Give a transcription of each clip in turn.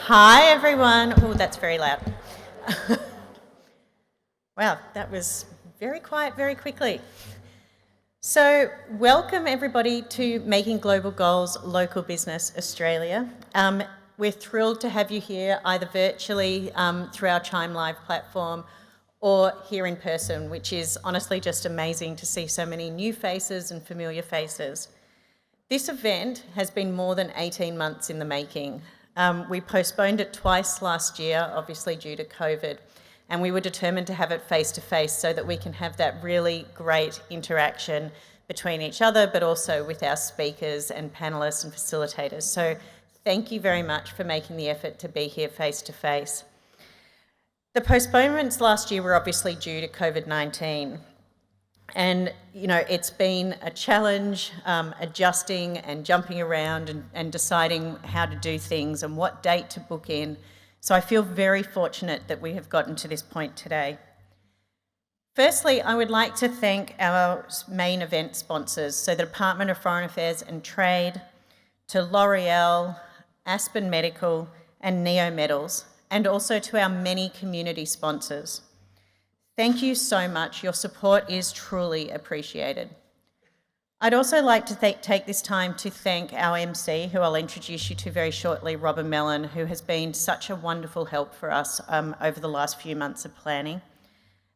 Hi everyone. Oh, that's very loud. Wow, that was very quiet very quickly. So welcome everybody to Making Global Goals Local Business Australia. We're thrilled to have you here either virtually through our Chime Live platform or here in person, which is honestly just amazing to see so many new faces and familiar faces. This event has been more than 18 months in the making. We postponed it twice last year, obviously due to COVID, and we were determined to have it face-to-face so that we can have that really great interaction between each other, but also with our speakers and panellists and facilitators. So thank you very much for making the effort to be here face-to-face. The postponements last year were obviously due to COVID-19. And, you know, it's been a challenge adjusting and jumping around and deciding how to do things and what date to book in. So I feel very fortunate that we have gotten to this point today. Firstly, I would like to thank our main event sponsors, so the Department of Foreign Affairs and Trade, to L'Oreal, Aspen Medical and Neo Metals, and also to our many community sponsors. Thank you so much. Your support is truly appreciated. I'd also like to take this time to thank our MC, who I'll introduce you to very shortly, Robert Mellon, who has been such a wonderful help for us over the last few months of planning.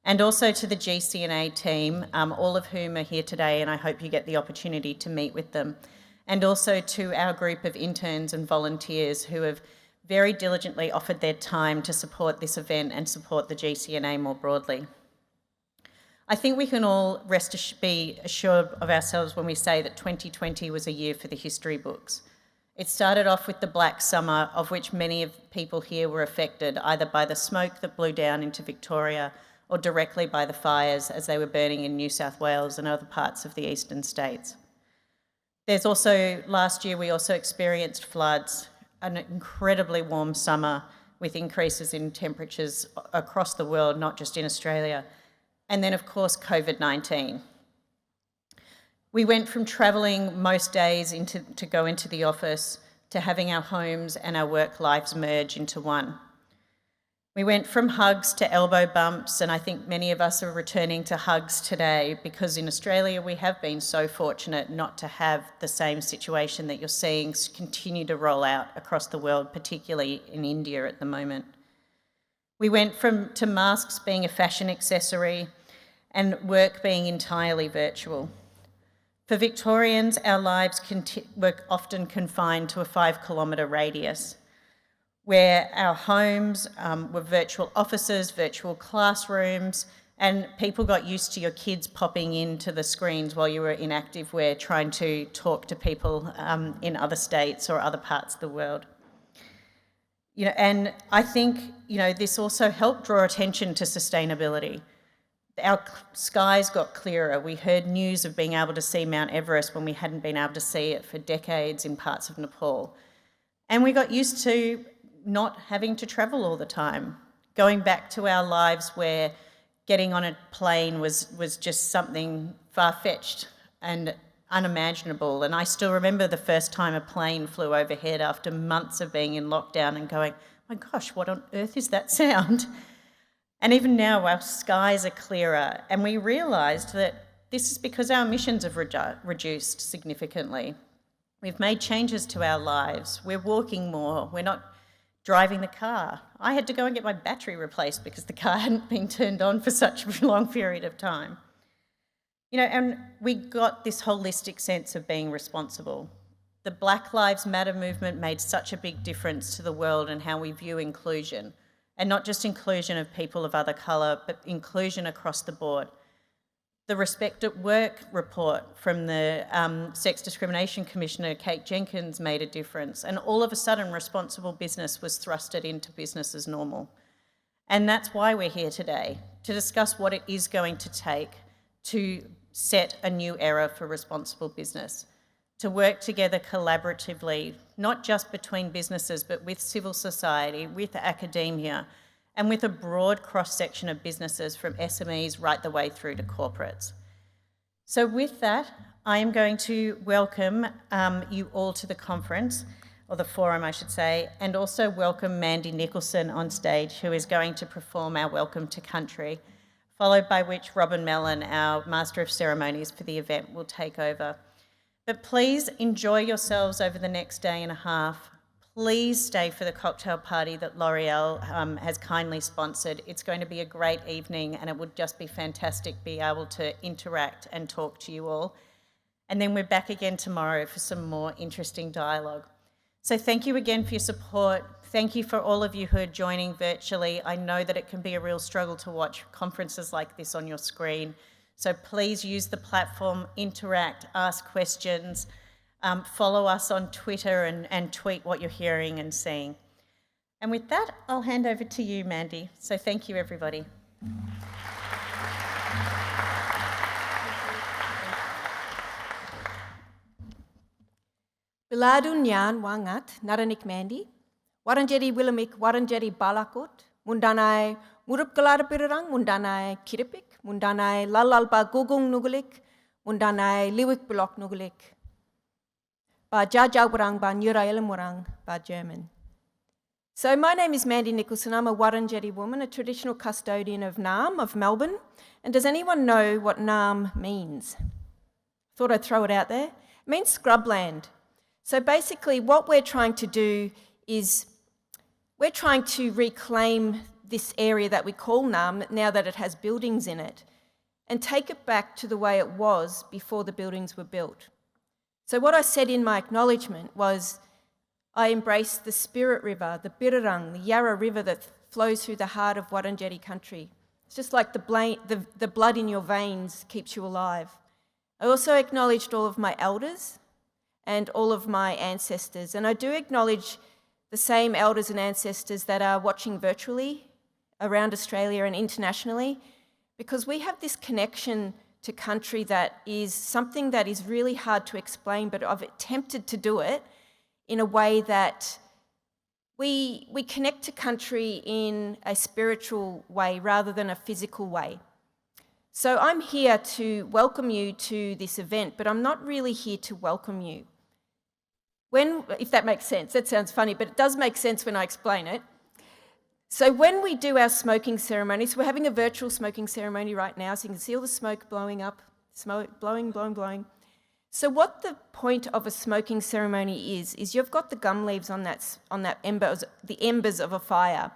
And also to the GCNA team, all of whom are here today, and I hope you get the opportunity to meet with them. And also to our group of interns and volunteers who have very diligently offered their time to support this event and support the GCNA more broadly. I think we can all be assured of ourselves when we say that 2020 was a year for the history books. It started off with the Black Summer, of which many of people here were affected, either by the smoke that blew down into Victoria or directly by the fires as they were burning in New South Wales and other parts of the eastern states. Last year we also experienced floods, an incredibly warm summer with increases in temperatures across the world, not just in Australia. And then, of course, COVID-19. We went from travelling most days to go into the office to having our homes and our work lives merge into one. We went from hugs to elbow bumps, and I think many of us are returning to hugs today because in Australia we have been so fortunate not to have the same situation that you're seeing continue to roll out across the world, particularly in India at the moment. We went to masks being a fashion accessory and work being entirely virtual. For Victorians, our lives were often confined to a 5-kilometre radius, where our homes were virtual offices, virtual classrooms, and people got used to your kids popping into the screens while you were in activewear trying to talk to people in other states or other parts of the world. You know, and I think, you know, this also helped draw attention to sustainability. Our skies got clearer. We heard news of being able to see Mount Everest when we hadn't been able to see it for decades in parts of Nepal. And we got used to not having to travel all the time, going back to our lives where getting on a plane was just something far-fetched and unimaginable. And I still remember the first time a plane flew overhead after months of being in lockdown and going, my gosh, what on earth is that sound? And even now our skies are clearer, and we realised that this is because our emissions have reduced significantly. We've made changes to our lives. We're walking more. We're not driving the car. I had to go and get my battery replaced because the car hadn't been turned on for such a long period of time. You know, and we got this holistic sense of being responsible. The Black Lives Matter movement made such a big difference to the world and how we view inclusion, and not just inclusion of people of other colour, but inclusion across the board. The Respect at Work report from the Sex Discrimination Commissioner, Kate Jenkins, made a difference. And all of a sudden, responsible business was thrusted into business as normal. And that's why we're here today, to discuss what it is going to take to set a new era for responsible business, to work together collaboratively, not just between businesses, but with civil society, with academia, and with a broad cross-section of businesses from SMEs right the way through to corporates. So with that, I am going to welcome you all to the conference. or the forum, I should say, and also welcome Mandy Nicholson on stage, who is going to perform our Welcome to Country, followed by which Robin Mellon, our Master of Ceremonies for the event, will take over. But please enjoy yourselves over the next day and a half. Please stay for the cocktail party that L'Oreal has kindly sponsored. It's going to be a great evening, and it would just be fantastic to be able to interact and talk to you all. And then we're back again tomorrow for some more interesting dialogue. So thank you again for your support. Thank you for all of you who are joining virtually. I know that it can be a real struggle to watch conferences like this on your screen. So please use the platform, interact, ask questions, follow us on Twitter and tweet what you're hearing and seeing. And with that, I'll hand over to you, Mandy. So thank you, everybody. Biladun yan wangat naranik Mandy, waranjeri wilamik waranjeri balakut, mundanai murup kelar pirang, mundanai kiripik, mundanai lalalba gugung nugulik, mundanai liwik blok nugulik. Ba jajawrang ba nyurailamurang ba German. So my name is Mandy Nicholson. I'm a Wurundjeri woman, a traditional custodian of Naarm, of Melbourne. And does anyone know what Naarm means? Thought I'd throw it out there. It means scrubland. So basically what we're trying to do is we're trying to reclaim this area that we call Naarm, now that it has buildings in it, and take it back to the way it was before the buildings were built. So what I said in my acknowledgement was I embrace the Spirit River, the Birrarung, the Yarra River that flows through the heart of Wurundjeri country. It's just like the blood in your veins keeps you alive. I also acknowledged all of my elders and all of my ancestors. And I do acknowledge the same elders and ancestors that are watching virtually around Australia and internationally, because we have this connection to country that is something that is really hard to explain, but I've attempted to do it in a way that we connect to country in a spiritual way rather than a physical way. So I'm here to welcome you to this event, but I'm not really here to welcome you. If that makes sense, that sounds funny, but it does make sense when I explain it. So when we do our smoking ceremony, so we're having a virtual smoking ceremony right now, so you can see all the smoke blowing up, smoke blowing, blowing, blowing. So what the point of a smoking ceremony is you've got the gum leaves on that embers, the embers of a fire,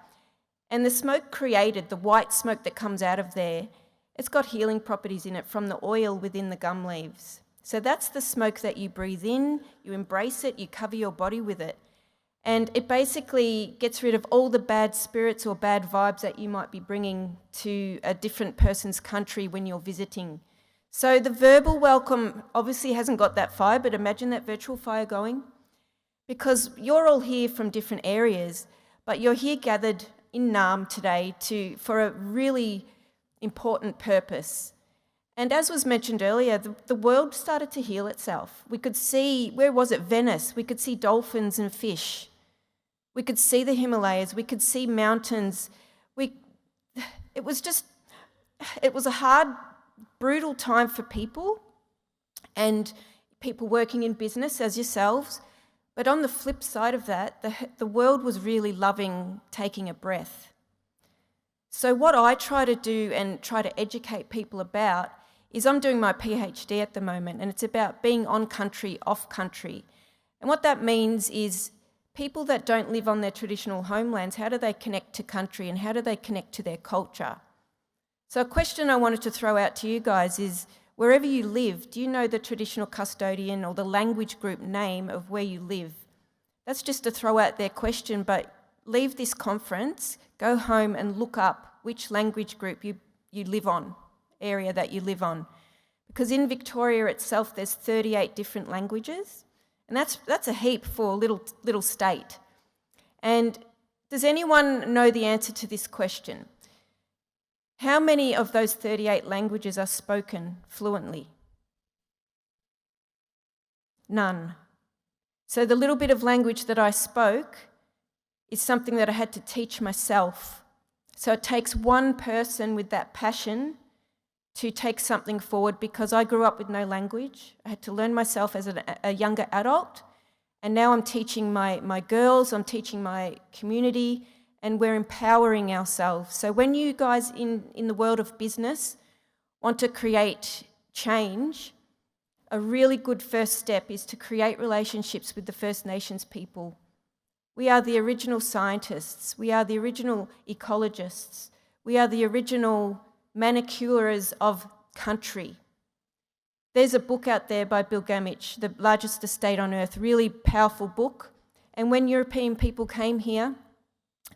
and the smoke created, the white smoke that comes out of there, it's got healing properties in it from the oil within the gum leaves. So that's the smoke that you breathe in, you embrace it, you cover your body with it. And it basically gets rid of all the bad spirits or bad vibes that you might be bringing to a different person's country when you're visiting. So the verbal welcome obviously hasn't got that fire, but imagine that virtual fire going. Because you're all here from different areas, but you're here gathered in Naarm today for a really important purpose. And as was mentioned earlier, the world started to heal itself. We could see, where was it, Venice? We could see dolphins and fish. We could see the Himalayas. We could see mountains. It was a hard, brutal time for people and people working in business as yourselves. But on the flip side of that, the world was really loving taking a breath. So what I try to do and try to educate people about is I'm doing my PhD at the moment, and it's about being on country, off country. And what that means is people that don't live on their traditional homelands, how do they connect to country and how do they connect to their culture? So a question I wanted to throw out to you guys is, wherever you live, do you know the traditional custodian or the language group name of where you live? That's just a throw out there question, but leave this conference, go home and look up which language group you live on, area that you live on. Because in Victoria itself, there's 38 different languages, and that's a heap for a little state. And does anyone know the answer to this question? How many of those 38 languages are spoken fluently? None. So the little bit of language that I spoke is something that I had to teach myself. So it takes one person with that passion to take something forward, because I grew up with no language. I had to learn myself as a younger adult, And now I'm teaching my girls, I'm teaching my community, and we're empowering ourselves. So when you guys in the world of business want to create change, a really good first step is to create relationships with the First Nations people. We are the original scientists. We are the original ecologists. We are the original manicurers of country. There's a book out there by Bill Gammage, The Largest Estate on Earth, really powerful book. And when European people came here,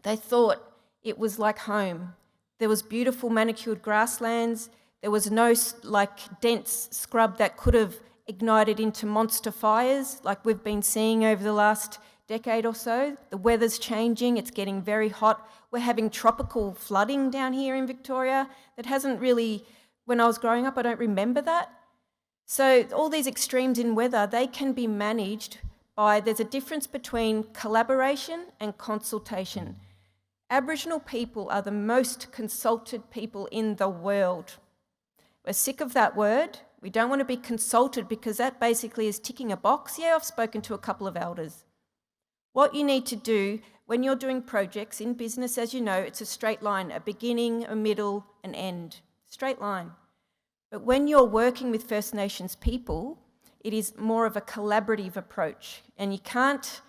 they thought it was like home. There was beautiful manicured grasslands. There was no dense scrub that could have ignited into monster fires like we've been seeing over the last decade or so. The weather's changing, it's getting very hot. We're having tropical flooding down here in Victoria that hasn't really, when I was growing up, I don't remember that. So all these extremes in weather, they can be managed by, there's a difference between collaboration and consultation. Aboriginal people are the most consulted people in the world. We're sick of that word. We don't want to be consulted because that basically is ticking a box. Yeah, I've spoken to a couple of elders. What you need to do when you're doing projects in business, as you know, it's a straight line, a beginning, a middle, an end. Straight line. But when you're working with First Nations people, it is more of a collaborative approach, and you can't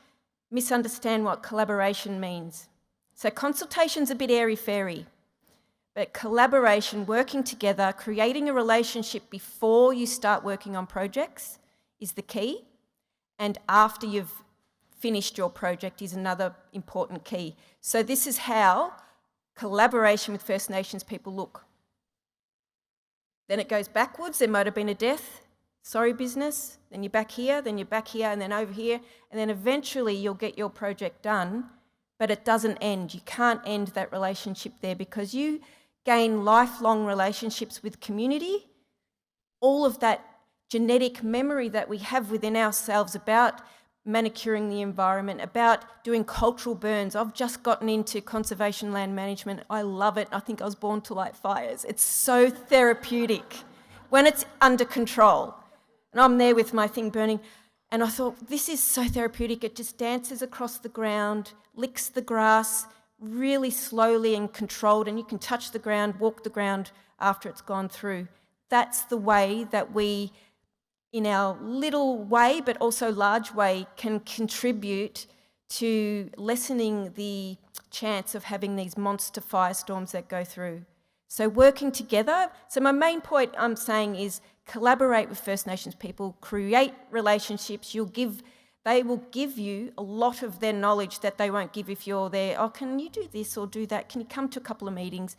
misunderstand what collaboration means. So consultation's a bit airy-fairy, but collaboration, working together, creating a relationship before you start working on projects is the key, and after you've finished your project is another important key. So this is how collaboration with First Nations people look. Then it goes backwards. There might have been a death. Sorry, business. Then you're back here, then you're back here, and then over here. And then eventually you'll get your project done, but it doesn't end. You can't end that relationship there because you gain lifelong relationships with community. All of that genetic memory that we have within ourselves about manicuring the environment, about doing cultural burns. I've just gotten into conservation land management. I love it. I think I was born to light fires. It's so therapeutic when it's under control. And I'm there with my thing burning. And I thought, this is so therapeutic. It just dances across the ground, licks the grass really slowly and controlled. And you can touch the ground, walk the ground after it's gone through. That's the way that we, in our little way, but also large way, can contribute to lessening the chance of having these monster firestorms that go through. So working together. So my main point I'm saying is collaborate with First Nations people, create relationships. They will give you a lot of their knowledge that they won't give if you're there. Oh, can you do this or do that? Can you come to a couple of meetings?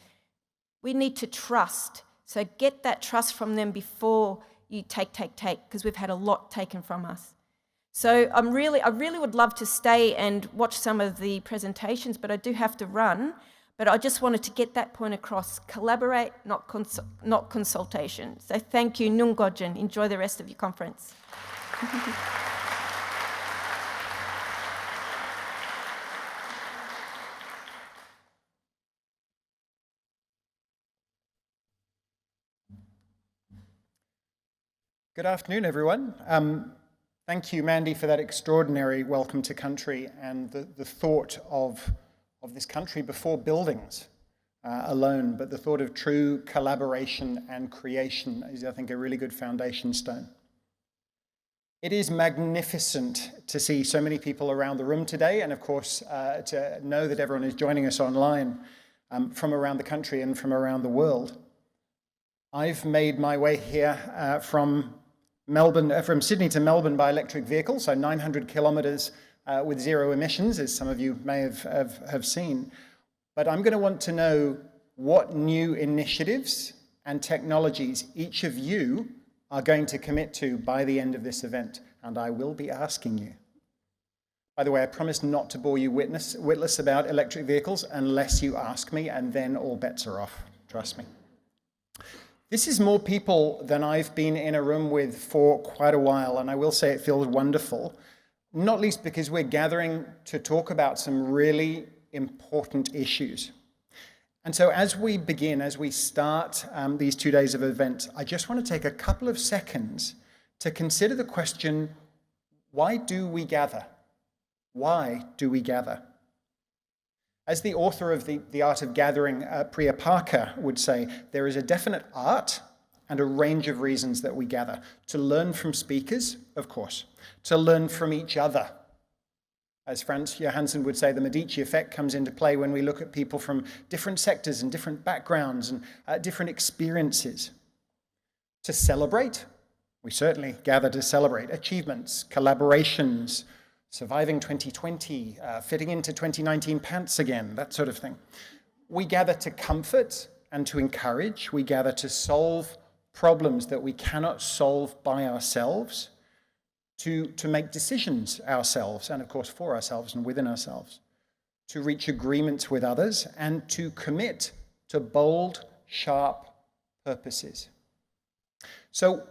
We need to trust. So get that trust from them before you take, because we've had a lot taken from us. So I really would love to stay and watch some of the presentations, but I do have to run. But I just wanted to get that point across. Collaborate, not consultation. So thank you, Nungojin. Enjoy the rest of your conference. Good afternoon, everyone. Thank you, Mandy, for that extraordinary welcome to country and the thought of this country before buildings alone, but the thought of true collaboration and creation is, I think, a really good foundation stone. It is magnificent to see so many people around the room today, and of course, to know that everyone is joining us online from around the country and from around the world. I've made my way here from Sydney to Melbourne by electric vehicle, so 900 kilometres with zero emissions, as some of you may have seen. But I'm going to want to know what new initiatives and technologies each of you are going to commit to by the end of this event, and I will be asking you. By the way, I promise not to bore you witless about electric vehicles unless you ask me, and then all bets are off, trust me. This is more people than I've been in a room with for quite a while, and I will say it feels wonderful, not least because we're gathering to talk about some really important issues. And so as we start these 2 days of event, I just want to take a couple of seconds to consider the question, Why do we gather? Why do we gather? As the author of The Art of Gathering, Priya Parker, would say, there is a definite art and a range of reasons that we gather. To learn from speakers, of course. To learn from each other. As Franz Johansson would say, the Medici effect comes into play when we look at people from different sectors and different backgrounds and different experiences. To celebrate, we certainly gather to celebrate achievements, collaborations, surviving 2020, fitting into 2019 pants again, that sort of thing. We gather to comfort and to encourage. We gather to solve problems that we cannot solve by ourselves, to make decisions ourselves, and of course for ourselves and within ourselves, to reach agreements with others, and to commit to bold, sharp purposes. So,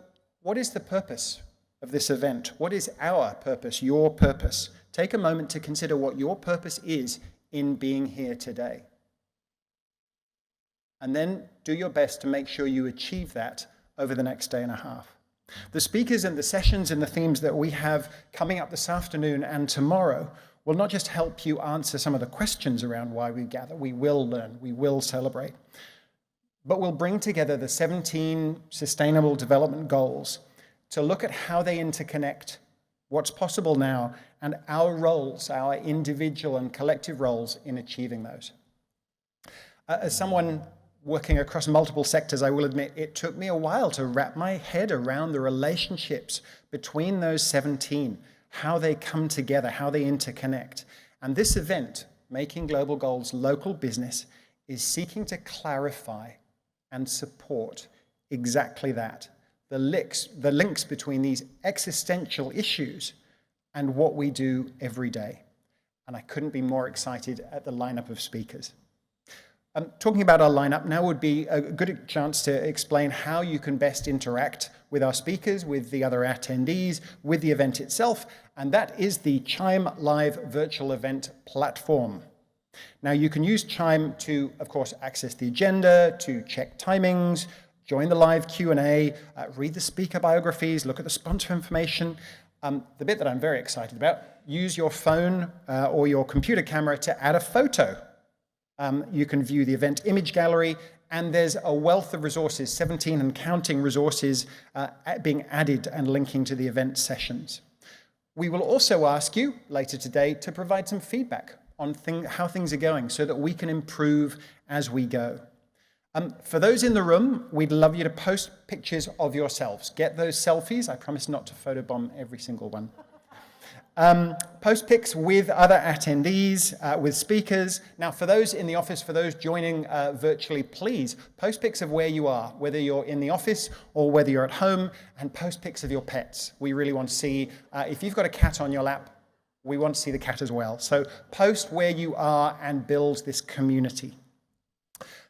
what is the purpose of this event? What is our purpose, your purpose? Take a moment to consider what your purpose is in being here today. And then do your best to make sure you achieve that over the next day and a half. The speakers and the sessions and the themes that we have coming up this afternoon and tomorrow will not just help you answer some of the questions around why we gather. We will learn, we will celebrate. But we'll bring together the 17 Sustainable Development Goals to look at how they interconnect, what's possible now, and our roles, our individual and collective roles in achieving those. As someone working across multiple sectors, I will admit it took me a while to wrap my head around the relationships between those 17, how they come together, how they interconnect. And this event, Making Global Goals Local Business, is seeking to clarify and support exactly that. The links between these existential issues and what we do every day. And I couldn't be more excited at the lineup of speakers. Talking about our lineup now would be a good chance to explain how you can best interact with our speakers, with the other attendees, with the event itself, and that is the Chime Live virtual event platform. Now you can use Chime to, of course, access the agenda, to check timings, join the live Q&A, read the speaker biographies, look at the sponsor information. The bit that I'm very excited about, use your phone or your computer camera to add a photo. You can view the event image gallery, and there's a wealth of resources, 17 and counting resources being added and linking to the event sessions. We will also ask you later today to provide some feedback on how things are going so that we can improve as we go. For those in the room, we'd love you to post pictures of yourselves. Get those selfies. I promise not to photobomb every single one. Post pics with other attendees, with speakers. Now, for those in the office, for those joining virtually, please post pics of where you are, whether you're in the office or whether you're at home, and post pics of your pets. We really want to see, if you've got a cat on your lap, we want to see the cat as well. So post where you are and build this community.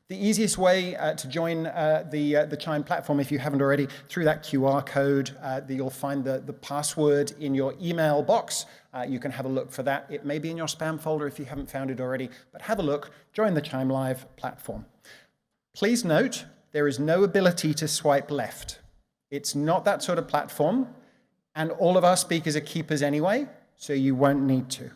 The easiest way to join the Chime platform, if you haven't already, through that QR code, you'll find the password in your email box. You can have a look for that. It may be in your spam folder if you haven't found it already, but have a look, join the Chime Live platform. Please note, there is no ability to swipe left. It's not that sort of platform, and all of our speakers are keepers anyway, so you won't need to.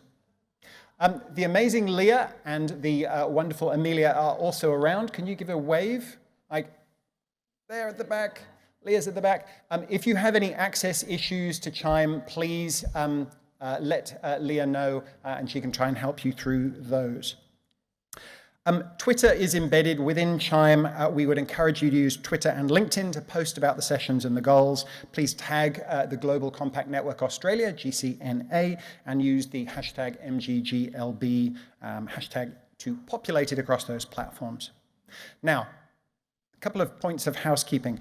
The amazing Leah and the wonderful Amelia are also around. Can you give a wave? There at the back. Leah's at the back. If you have any access issues to Chime, please let Leah know, and she can try and help you through those. Twitter is embedded within Chime. We would encourage you to use Twitter and LinkedIn to post about the sessions and the goals. Please tag the Global Compact Network Australia, GCNA, and use the hashtag MGGLB hashtag to populate it across those platforms. Now, a couple of points of housekeeping.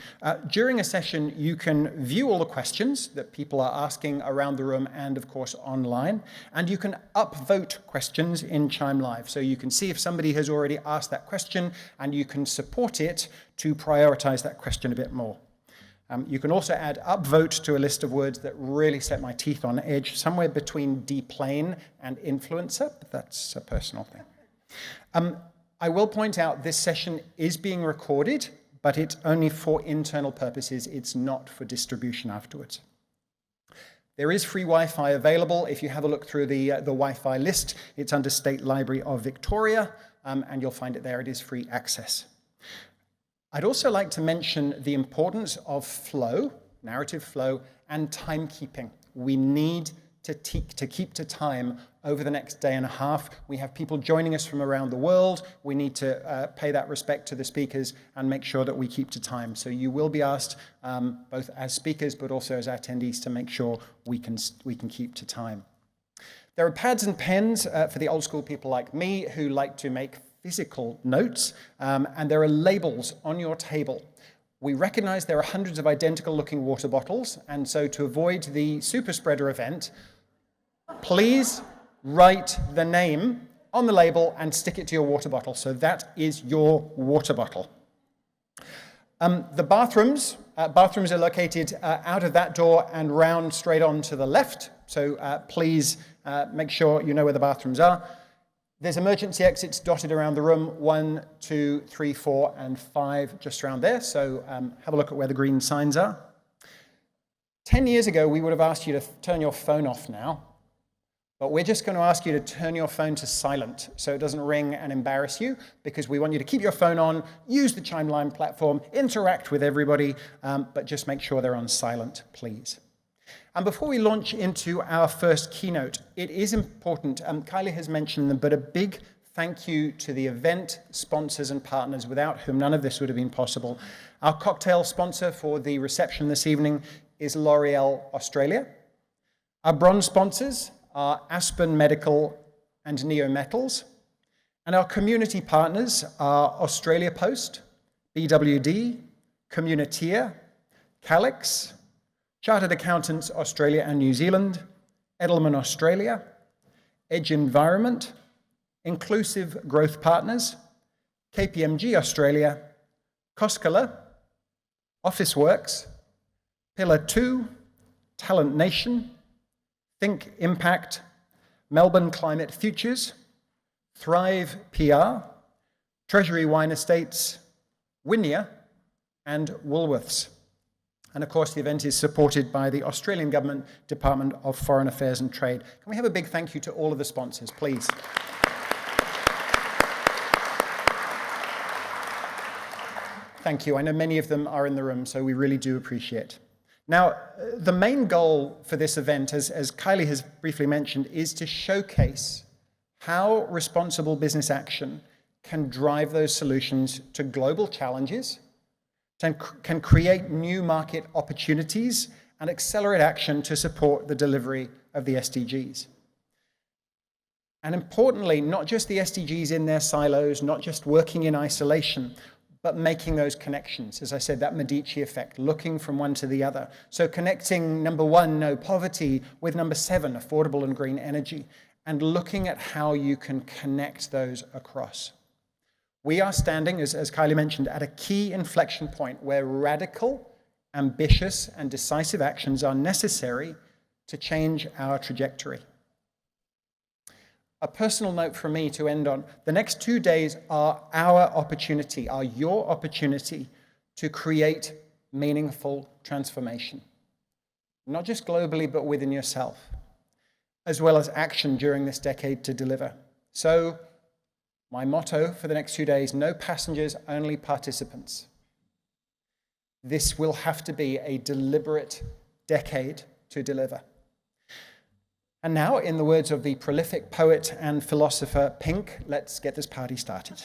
During a session, you can view all the questions that people are asking around the room and, of course, online. And you can upvote questions in Chime Live. So you can see if somebody has already asked that question, and you can support it to prioritize that question a bit more. You can also add upvote to a list of words that really set my teeth on edge, somewhere between deplane and influencer, but that's a personal thing. I will point out this session is being recorded, but it's only for internal purposes. It's not for distribution afterwards. There is free Wi-Fi available. If you have a look through the Wi-Fi list, it's under State Library of Victoria, and you'll find it there. It is free access. I'd also like to mention the importance of flow, narrative flow, and timekeeping. We need to keep to time over the next day and a half. We have people joining us from around the world. We need to pay that respect to the speakers and make sure that we keep to time. So you will be asked, both as speakers but also as attendees, to make sure we can keep to time. There are pads and pens for the old school people like me who like to make physical notes, and there are labels on your table. We recognize there are hundreds of identical looking water bottles, and so to avoid the super spreader event, please write the name on the label and stick it to your water bottle. So that is your water bottle. The bathrooms are located out of that door and round straight on to the left. So please make sure you know where the bathrooms are. There's emergency exits dotted around the room, 1, 2, 3, 4, and 5, just around there. So have a look at where the green signs are. 10 years ago, we would have asked you to turn your phone off now, but we're just going to ask you to turn your phone to silent so it doesn't ring and embarrass you, because we want you to keep your phone on, use the Chimeline platform, interact with everybody, but just make sure they're on silent, please. And before we launch into our first keynote, it is important, Kylie has mentioned them, but a big thank you to the event sponsors and partners, without whom none of this would have been possible. Our cocktail sponsor for the reception this evening is L'Oreal Australia. Our bronze sponsors are Aspen Medical and Neo Metals. And our community partners are Australia Post, BWD, Communitier, Calix, Chartered Accountants Australia and New Zealand, Edelman Australia, Edge Environment, Inclusive Growth Partners, KPMG Australia, Koskela, Officeworks, Pillar 2, Talent Nation, Think Impact, Melbourne Climate Futures, Thrive PR, Treasury Wine Estates, Wynia, and Woolworths. And of course, the event is supported by the Australian Government Department of Foreign Affairs and Trade. Can we have a big thank you to all of the sponsors, please? Thank you. I know many of them are in the room, so we really do appreciate it. Now, the main goal for this event, as Kylie has briefly mentioned, is to showcase how responsible business action can drive those solutions to global challenges, can create new market opportunities, and accelerate action to support the delivery of the SDGs. And importantly, not just the SDGs in their silos, not just working in isolation, but making those connections. As I said, that Medici effect, looking from one to the other. So connecting number 1, no poverty, with number 7, affordable and green energy, and looking at how you can connect those across. We are standing, as Kylie mentioned, at a key inflection point where radical, ambitious, and decisive actions are necessary to change our trajectory. A personal note from me to end on: the next 2 days are your opportunity to create meaningful transformation. Not just globally, but within yourself, as well as action during this decade to deliver. So, my motto for the next 2 days: no passengers, only participants. This will have to be a deliberate decade to deliver. And now, in the words of the prolific poet and philosopher Pink, let's get this party started.